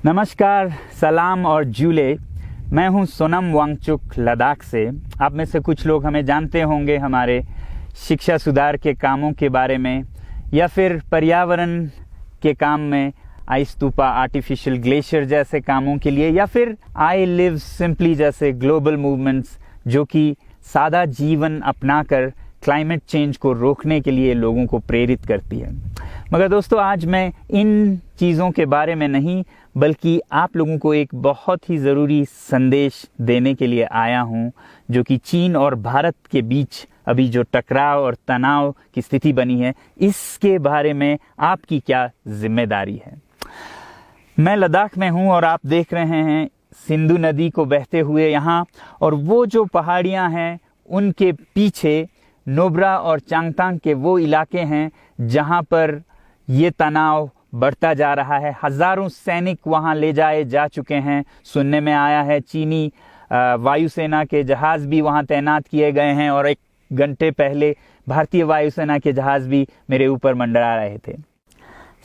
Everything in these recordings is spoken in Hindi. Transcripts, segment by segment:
नमस्कार, सलाम और जूले। मैं हूं सोनम वांगचुक लद्दाख से। आप में से कुछ लोग हमें जानते होंगे हमारे शिक्षा सुधार के कामों के बारे में, या फिर पर्यावरण के काम में आइस स्तूपा, आर्टिफिशियल ग्लेशियर जैसे कामों के लिए, या फिर आई लिव सिंपली जैसे ग्लोबल मूवमेंट्स जो कि सादा जीवन अपनाकर क्लाइमेट चेंज को रोकने के लिए लोगों को प्रेरित करती है। मगर दोस्तों, आज मैं इन चीज़ों के बारे में नहीं बल्कि आप लोगों को एक बहुत ही ज़रूरी संदेश देने के लिए आया हूं, जो कि चीन और भारत के बीच अभी जो टकराव और तनाव की स्थिति बनी है, इसके बारे में आपकी क्या जिम्मेदारी है। मैं लद्दाख में हूं और आप देख रहे हैं सिंधु नदी को बहते हुए यहाँ, और वो जो पहाड़ियाँ हैं उनके पीछे नुब्रा और चांगथांग के वो इलाके हैं जहाँ पर ये तनाव बढ़ता जा रहा है। हज़ारों सैनिक वहाँ ले जाए जा चुके हैं। सुनने में आया है चीनी वायुसेना के जहाज़ भी वहाँ तैनात किए गए हैं, और 1 घंटे पहले भारतीय वायुसेना के जहाज़ भी मेरे ऊपर मंडरा रहे थे।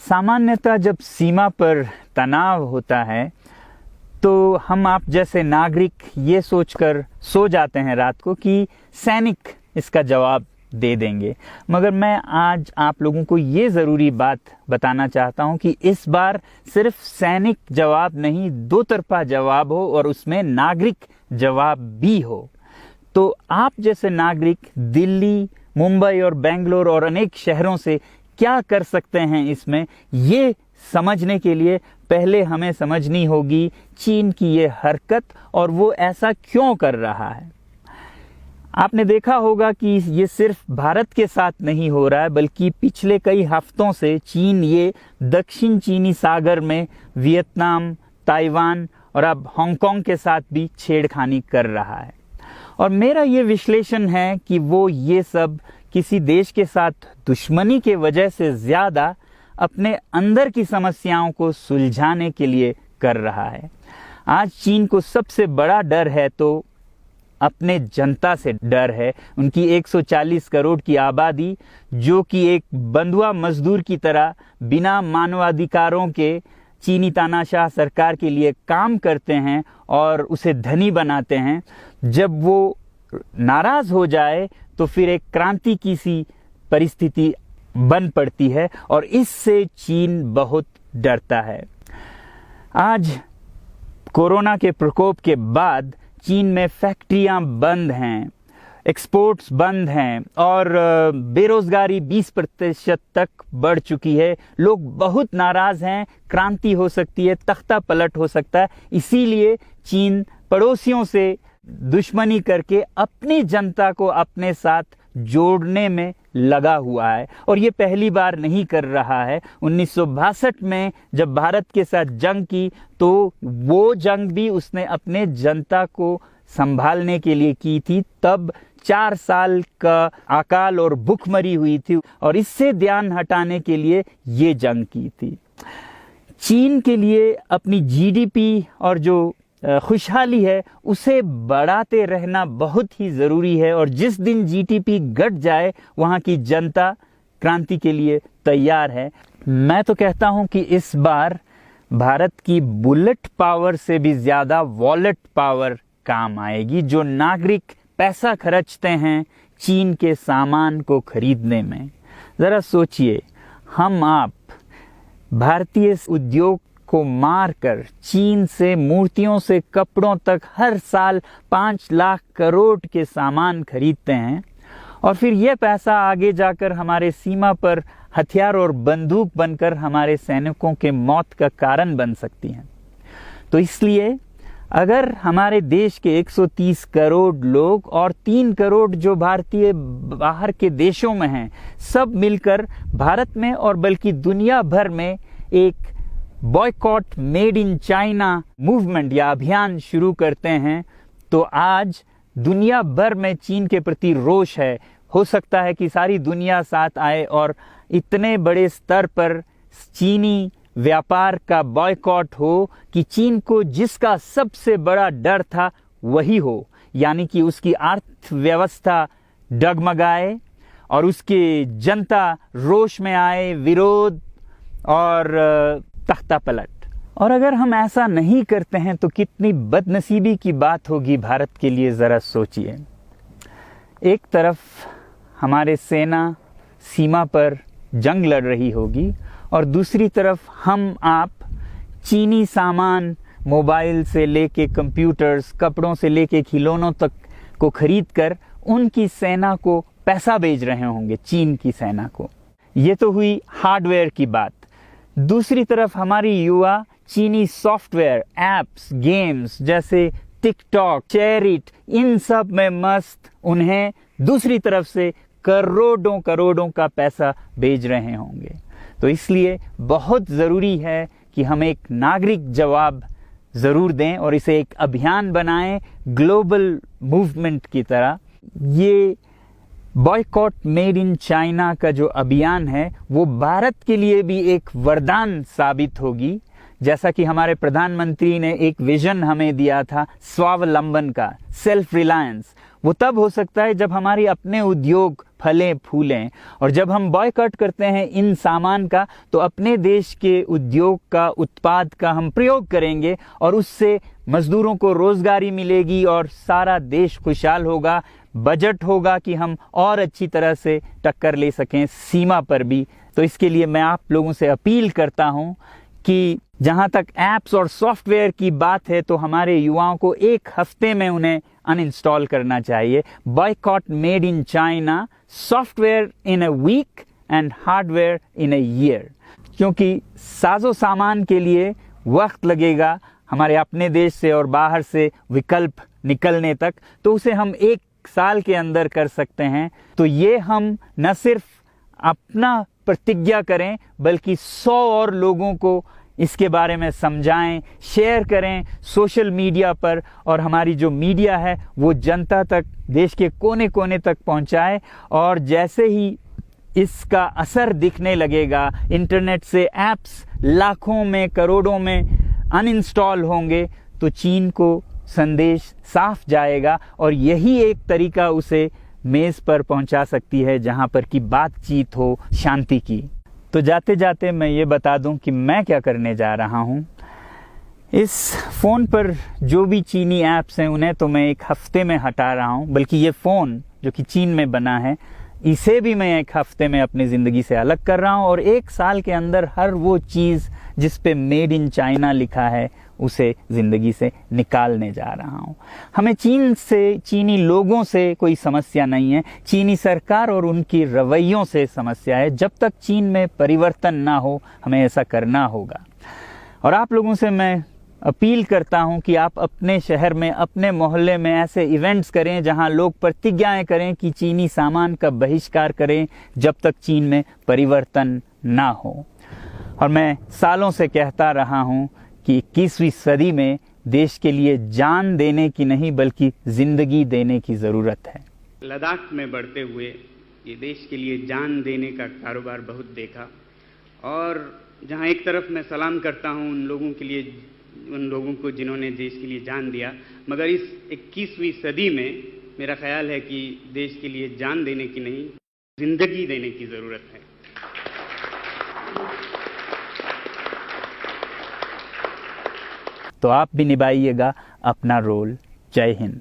सामान्यतः जब सीमा पर तनाव होता है तो हम आप जैसे नागरिक ये सोचकर सो जाते हैं रात को कि सैनिक इसका जवाब दे देंगे। मगर मैं आज आप लोगों को ये ज़रूरी बात बताना चाहता हूं कि इस बार सिर्फ सैनिक जवाब नहीं, दो तरफा जवाब हो और उसमें नागरिक जवाब भी हो। तो आप जैसे नागरिक दिल्ली, मुंबई और बेंगलोर और अनेक शहरों से क्या कर सकते हैं इसमें, ये समझने के लिए पहले हमें समझनी होगी चीन की ये हरकत और वो ऐसा क्यों कर रहा है। आपने देखा होगा कि ये सिर्फ भारत के साथ नहीं हो रहा है, बल्कि पिछले कई हफ्तों से चीन ये दक्षिण चीनी सागर में वियतनाम, ताइवान और अब हांगकांग के साथ भी छेड़खानी कर रहा है। और मेरा ये विश्लेषण है कि वो ये सब किसी देश के साथ दुश्मनी के वजह से ज़्यादा अपने अंदर की समस्याओं को सुलझाने के लिए कर रहा है। आज चीन को सबसे बड़ा डर है तो अपने जनता से डर है। उनकी 140 करोड़ की आबादी, जो कि एक बंधुआ मजदूर की तरह बिना मानवाधिकारों के चीनी तानाशाह सरकार के लिए काम करते हैं और उसे धनी बनाते हैं। जब वो नाराज हो जाए तो फिर एक क्रांति की सी परिस्थिति बन पड़ती है, और इससे चीन बहुत डरता है। आज कोरोना के प्रकोप के बाद चीन में फैक्ट्रियां बंद हैं, एक्सपोर्ट्स बंद हैं और बेरोजगारी 20% तक बढ़ चुकी है। लोग बहुत नाराज हैं, क्रांति हो सकती है, तख्ता पलट हो सकता है। इसीलिए चीन पड़ोसियों से दुश्मनी करके अपनी जनता को अपने साथ जोड़ने में लगा हुआ है, और ये पहली बार नहीं कर रहा है। 1962 में जब भारत के साथ जंग की तो वो जंग भी उसने अपने जनता को संभालने के लिए की थी। तब 4 साल का अकाल और भूखमरी हुई थी, और इससे ध्यान हटाने के लिए ये जंग की थी। चीन के लिए अपनी जीडीपी और जो खुशहाली है उसे बढ़ाते रहना बहुत ही ज़रूरी है, और जिस दिन जीडीपी घट जाए वहाँ की जनता क्रांति के लिए तैयार है। मैं तो कहता हूँ कि इस बार भारत की बुलेट पावर से भी ज़्यादा वॉलेट पावर काम आएगी, जो नागरिक पैसा खर्चते हैं चीन के सामान को खरीदने में। ज़रा सोचिए, हम आप भारतीय उद्योग को मारकर चीन से मूर्तियों से कपड़ों तक हर साल 5 लाख करोड़ के सामान खरीदते हैं, और फिर यह पैसा आगे जाकर हमारे सीमा पर हथियार और बंदूक बनकर हमारे सैनिकों के मौत का कारण बन सकती हैं। तो इसलिए अगर हमारे देश के 130 करोड़ लोग और 3 करोड़ जो भारतीय बाहर के देशों में हैं, सब मिलकर भारत में और बल्कि दुनिया भर में एक boycott made in China movement या अभियान शुरू करते हैं, तो आज दुनिया भर में चीन के प्रति रोष है। हो सकता है कि सारी दुनिया साथ आए और इतने बड़े स्तर पर चीनी व्यापार का बॉयकॉट हो कि चीन को जिसका सबसे बड़ा डर था वही हो, यानी कि उसकी अर्थव्यवस्था डगमगाए और उसकी जनता रोष में आए, विरोध और तख्ता पलट। और अगर हम ऐसा नहीं करते हैं तो कितनी बदनसीबी की बात होगी भारत के लिए, ज़रा सोचिए। एक तरफ हमारे सेना सीमा पर जंग लड़ रही होगी और दूसरी तरफ हम आप चीनी सामान, मोबाइल से लेके कंप्यूटर्स, कपड़ों से लेके खिलौनों तक को खरीद कर उनकी सेना को पैसा भेज रहे होंगे, चीन की सेना को। ये तो हुई हार्डवेयर की बात। दूसरी तरफ हमारी युवा चीनी सॉफ्टवेयर, एप्स, गेम्स जैसे टिकटॉक, शेयरिट, इन सब में मस्त, उन्हें दूसरी तरफ से करोड़ों करोड़ों का पैसा भेज रहे होंगे। तो इसलिए बहुत ज़रूरी है कि हम एक नागरिक जवाब ज़रूर दें और इसे एक अभियान बनाएं, ग्लोबल मूवमेंट की तरह। ये बॉयकॉट मेड इन चाइना का जो अभियान है वो भारत के लिए भी एक वरदान साबित होगी। जैसा कि हमारे प्रधानमंत्री ने एक विजन हमें दिया था स्वावलंबन का, सेल्फ रिलायंस, वो तब हो सकता है जब हमारे अपने उद्योग फलें फूलें। और जब हम बॉयकॉट करते हैं इन सामान का तो अपने देश के उद्योग का, उत्पाद का हम प्रयोग करेंगे और उससे मजदूरों को रोजगारी मिलेगी और सारा देश खुशहाल होगा। बजट होगा कि हम और अच्छी तरह से टक्कर ले सकें सीमा पर भी। तो इसके लिए मैं आप लोगों से अपील करता हूं कि जहां तक ऐप्स और सॉफ्टवेयर की बात है तो हमारे युवाओं को एक हफ्ते में उन्हें अनइंस्टॉल करना चाहिए। Boycott made in China, software in a week and hardware in a year. क्योंकि साजो सामान के लिए वक्त लगेगा हमारे अपने देश से और बाहर से विकल्प निकलने तक, तो उसे हम 1 साल के अंदर कर सकते हैं। तो ये हम न सिर्फ अपना प्रतिज्ञा करें बल्कि 100 और लोगों को इसके बारे में समझाएं, शेयर करें सोशल मीडिया पर, और हमारी जो मीडिया है वो जनता तक, देश के कोने कोने तक पहुंचाए। और जैसे ही इसका असर दिखने लगेगा, इंटरनेट से ऐप्स लाखों में, करोड़ों में अनइंस्टॉल होंगे, तो चीन को संदेश साफ जाएगा और यही एक तरीका उसे मेज़ पर पहुंचा सकती है जहां पर कि बातचीत हो शांति की। तो जाते जाते मैं ये बता दूं कि मैं क्या करने जा रहा हूं। इस फ़ोन पर जो भी चीनी ऐप्स हैं उन्हें तो मैं 1 हफ्ते में हटा रहा हूं, बल्कि ये फ़ोन जो कि चीन में बना है इसे भी मैं 1 हफ्ते में अपनी ज़िंदगी से अलग कर रहा हूं। और 1 साल के अंदर हर वो चीज़ जिस पे मेड इन चाइना लिखा है उसे ज़िंदगी से निकालने जा रहा हूं। हमें चीन से, चीनी लोगों से कोई समस्या नहीं है, चीनी सरकार और उनकी रवैयों से समस्या है। जब तक चीन में परिवर्तन ना हो हमें ऐसा करना होगा। और आप लोगों से मैं अपील करता हूं कि आप अपने शहर में, अपने मोहल्ले में ऐसे इवेंट्स करें जहां लोग प्रतिज्ञाएं करें कि चीनी सामान का बहिष्कार करें जब तक चीन में परिवर्तन ना हो। और मैं सालों से कहता रहा हूं कि 21वीं सदी में देश के लिए जान देने की नहीं बल्कि जिंदगी देने की ज़रूरत है। लद्दाख में बढ़ते हुए ये देश के लिए जान देने का कारोबार बहुत देखा, और जहां एक तरफ मैं सलाम करता हूं उन लोगों के लिए, उन लोगों को जिन्होंने देश के लिए जान दिया, मगर इस 21वीं सदी में मेरा ख्याल है कि देश के लिए जान देने की नहीं, जिंदगी देने की ज़रूरत है। तो आप भी निभाइएगा अपना रोल। जय हिंद।